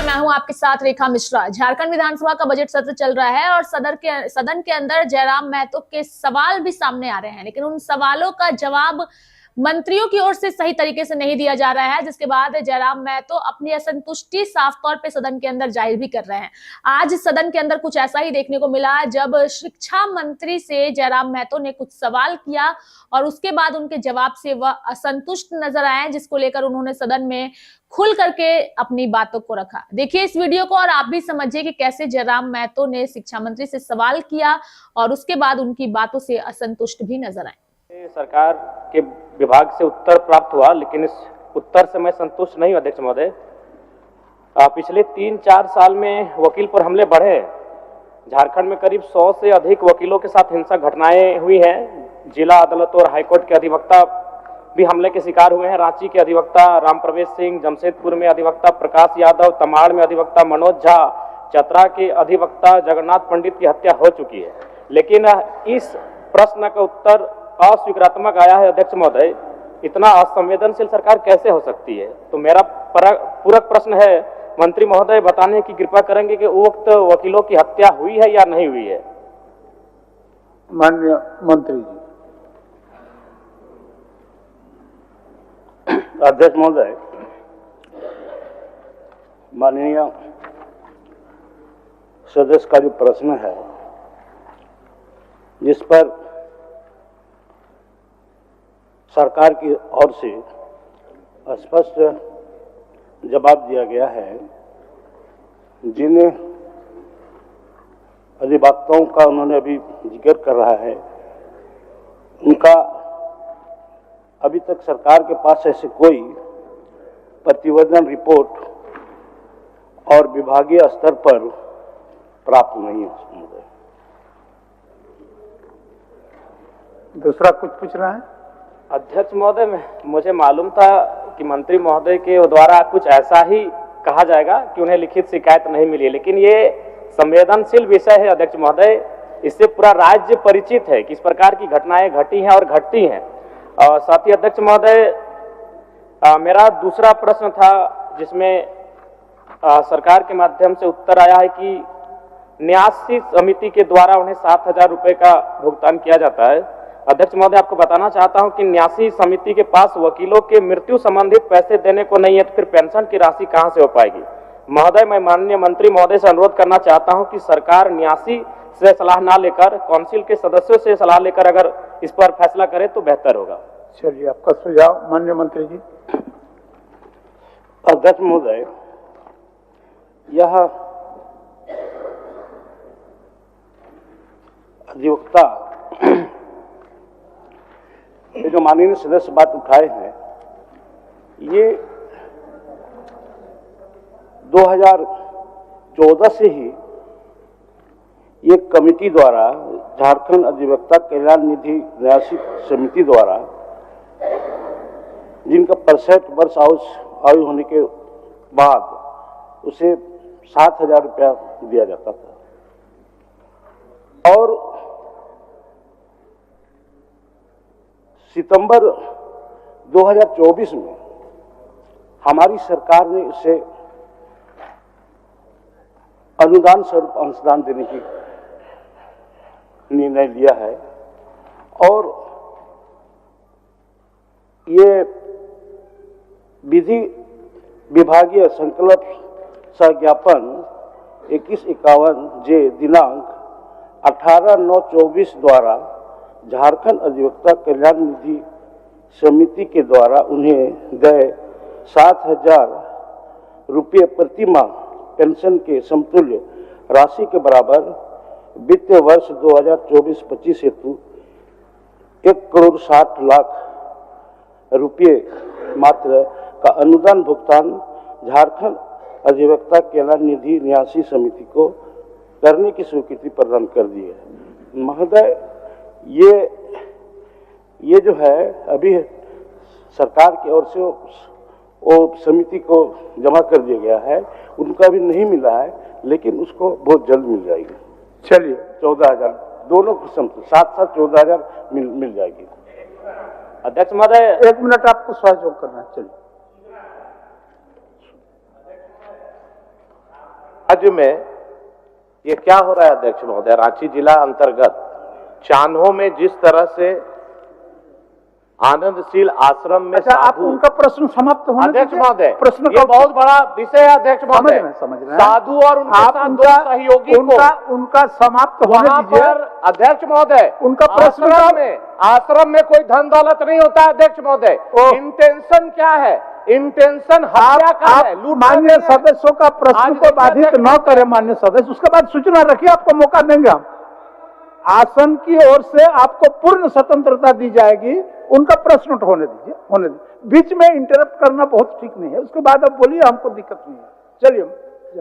मैं हूं आपके साथ रेखा मिश्रा। झारखंड विधानसभा का बजट सत्र चल रहा है और सदन के अंदर जयराम महतो के सवाल भी सामने आ रहे हैं, लेकिन उन सवालों का जवाब मंत्रियों की ओर से सही तरीके से नहीं दिया जा रहा है, जिसके बाद जयराम महतो अपनी असंतुष्टि साफ तौर पे सदन के अंदर जाहिर भी कर रहे हैं। आज सदन के अंदर कुछ ऐसा ही देखने को मिला जब शिक्षा मंत्री से जयराम महतो ने कुछ सवाल किया और उसके बाद उनके जवाब से वह असंतुष्ट नजर आए, जिसको लेकर उन्होंने सदन में खुल करके अपनी बातों को रखा। देखिए इस वीडियो को और आप भी समझिए कि कैसे जयराम महतो ने शिक्षा मंत्री से सवाल किया और उसके बाद उनकी बातों से असंतुष्ट भी नजर आए। सरकार के विभाग से उत्तर प्राप्त हुआ, लेकिन इस उत्तर से मैं संतुष्ट नहीं हूं अध्यक्ष महोदय। पिछले 3-4 साल में वकील पर हमले बढ़े। झारखंड में करीब 100 से अधिक वकीलों के साथ हिंसक घटनाएं हुई हैं। जिला अदालत और हाईकोर्ट के अधिवक्ता भी हमले के शिकार हुए हैं। रांची के अधिवक्ता राम प्रवेश सिंह, जमशेदपुर में अधिवक्ता प्रकाश यादव, तमाड़ में अधिवक्ता मनोज झा, चतरा के अधिवक्ता जगन्नाथ पंडित की हत्या हो चुकी है। लेकिन इस प्रश्न का उत्तर अस्वीकारात्मक आया है अध्यक्ष महोदय। इतना असंवेदनशील सरकार कैसे हो सकती है? तो मेरा पूरक प्रश्न है, मंत्री महोदय बताने की कृपा करेंगे कि उक्त वकीलों की हत्या हुई है या नहीं हुई है? माननीय मंत्री जी। अध्यक्ष महोदय, माननीय सदस्य का जो प्रश्न है, जिस पर सरकार की ओर से स्पष्ट जवाब दिया गया है, जिन अधिवक्ताओं का उन्होंने अभी जिक्र कर रहा है, उनका अभी तक सरकार के पास ऐसे कोई प्रतिवेदन रिपोर्ट और विभागीय स्तर पर प्राप्त नहीं है। दूसरा कुछ पूछ रहा है? अध्यक्ष महोदय, मुझे मालूम था कि मंत्री महोदय के द्वारा कुछ ऐसा ही कहा जाएगा कि उन्हें लिखित शिकायत नहीं मिली, लेकिन ये संवेदनशील विषय है अध्यक्ष महोदय। इससे पूरा राज्य परिचित है कि इस प्रकार की घटनाएं घटी हैं और घटती हैं। और साथ ही अध्यक्ष महोदय, मेरा दूसरा प्रश्न था जिसमें सरकार के माध्यम से उत्तर आया है कि न्यासी समिति के द्वारा उन्हें 7,000 रुपये का भुगतान किया जाता है। अध्यक्ष महोदय, आपको बताना चाहता हूं कि न्यासी समिति के पास वकीलों के मृत्यु संबंधित पैसे देने को नहीं है, तो फिर पेंशन की राशि कहां से हो पाएगी? महोदय, मैं माननीय मंत्री महोदय से अनुरोध करना चाहता हूं कि सरकार न्यासी से सलाह ना लेकर काउंसिल के सदस्यों से सलाह लेकर अगर इस पर फैसला करे तो बेहतर होगा। चलिए, आपका सुझाव माननीय मंत्री जी। अध्यक्ष महोदय, यह अधिवक्ता ये जो माननीय सदस्य बात उठाए हैं, ये 2014 से ही एक कमेटी द्वारा, झारखंड अधिवक्ता कल्याण निधि न्यासी समिति द्वारा, जिनका 65 वर्ष आयु होने के बाद उसे 7,000 रुपया दिया जाता था। और सितंबर 2024 में हमारी सरकार ने इसे अनुदान स्वरूप अंशदान देने की निर्णय लिया है। और ये विधि विभागीय संकल्प सज्ञापन 2151 जे दिनांक 18/9/24 द्वारा झारखंड अधिवक्ता कल्याण निधि समिति के द्वारा उन्हें देय 7,000 रुपये प्रति माह पेंशन के समतुल्य राशि के बराबर वित्तीय वर्ष 2024-25 हेतु 1,60,00,000 रुपये मात्र का अनुदान भुगतान झारखंड अधिवक्ता कल्याण निधि न्यासी समिति को करने की स्वीकृति प्रदान कर दी है। महोदय, ये जो है अभी सरकार की ओर से वो समिति को जमा कर दिया गया है, उनका भी नहीं मिला है, लेकिन उसको बहुत जल्द मिल जाएगी। चलिए, 14,000 दोनों को साथ 14,000 मिल जाएगी। अध्यक्ष महोदय, 1 मिनट आपको सहयोग करना है। चलिए, राज्य में ये क्या हो रहा है अध्यक्ष महोदय, रांची जिला अंतर्गत चान्हो में जिस तरह से आनंदशील आश्रम में अच्छा, आप उनका प्रश्न समाप्त होने अध्यक्ष दीजिए। महोदय, प्रश्न ये का बहुत बड़ा विषय है अध्यक्ष महोदय। समझ रहे हैं। साधु और उनके आप साथ दो उनका सहयोगी को उनका समाप्त होने वहां दीजिए। पर अध्यक्ष महोदय, उनका प्रश्न आश्रम में कोई धन दौलत नहीं होता अध्यक्ष महोदय। इंटेंशन क्या है? इंटेंशन हत्या का है, लूट मान्य सदस्यों का प्रश्न को बाधित न करें मान्य सदस्य, उसके बाद सूचना रखिए, आपको मौका देंगे हम। आसन की ओर से आपको पूर्ण स्वतंत्रता दी जाएगी, उनका प्रश्न होने दीजिए। बीच में इंटरप्ट करना बहुत ठीक नहीं है, उसके बाद आप बोलिए, हमको दिक्कत नहीं है। चलिए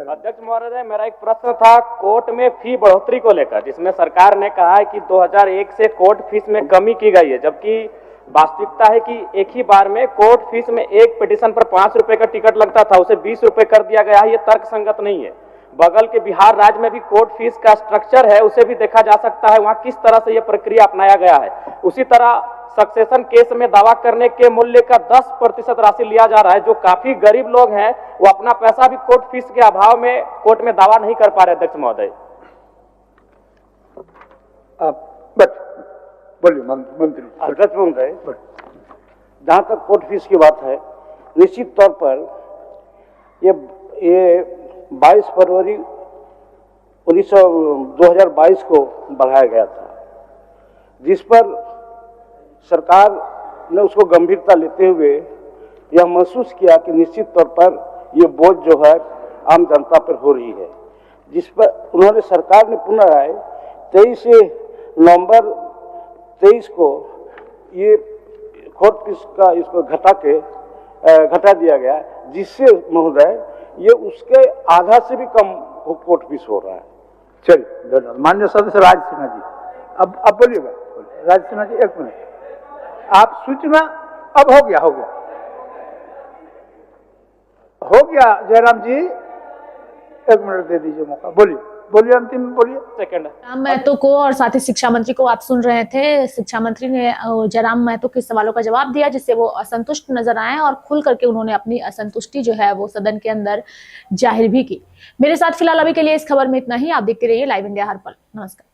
अध्यक्ष महोदय, मेरा एक प्रश्न था कोर्ट में फी बढ़ोतरी को लेकर, जिसमें सरकार ने कहा है कि 2001 से कोर्ट फीस में कमी की गई है, जबकि वास्तविकता है कि एक ही बार में कोर्ट फीस में एक पिटीशन पर 5 रुपए का टिकट लगता था, उसे 20 रुपए कर दिया गया है। ये तर्कसंगत नहीं है। बगल के बिहार राज्य में भी कोर्ट फीस का स्ट्रक्चर है, उसे भी देखा जा सकता है, वहां किस तरह से यह प्रक्रिया अपनाया गया है। उसी तरह सक्सेशन केस में दावा करने के मूल्य का 10% राशि लिया जा रहा है। जो काफी गरीब लोग हैं वो अपना पैसा भी कोर्ट फीस के अभाव में कोर्ट में दावा नहीं कर पा रहे। अध्यक्ष महोदय, बोलिए मंत्री। अध्यक्ष महोदय, जहां तक कोर्ट फीस की बात है, निश्चित तौर पर ये 22 फरवरी 2022 को बढ़ाया गया था, जिस पर सरकार ने उसको गंभीरता लेते हुए यह महसूस किया कि निश्चित तौर पर यह बोझ जो है आम जनता पर हो रही है, जिस पर उन्होंने सरकार ने पुनः 23 नवंबर 23 को ये कोर्ट फीस का इसको घटा दिया गया, जिससे महोदय ये उसके आधा से भी कम कोर्ट फीस हो रहा है। चलिए धन्यवाद। माननीय सदस्य राज सिन्हा जी, अब बोलिएगा। राज सिन्हा जी, 1 मिनट। आप सूचना अब हो गया जयराम जी, 1 मिनट दे दीजिए मौका। बोलिए अंतिम बोलिए। सेकंड जयराम महतो को और साथ ही शिक्षा मंत्री को आप सुन रहे थे। शिक्षा मंत्री ने जयराम महतो के सवालों का जवाब दिया, जिससे वो असंतुष्ट नजर आए और खुल करके उन्होंने अपनी असंतुष्टि जो है वो सदन के अंदर जाहिर भी की। मेरे साथ फिलहाल अभी के लिए इस खबर में इतना ही। आप देखते रहिए लाइव इंडिया हर पल। नमस्कार।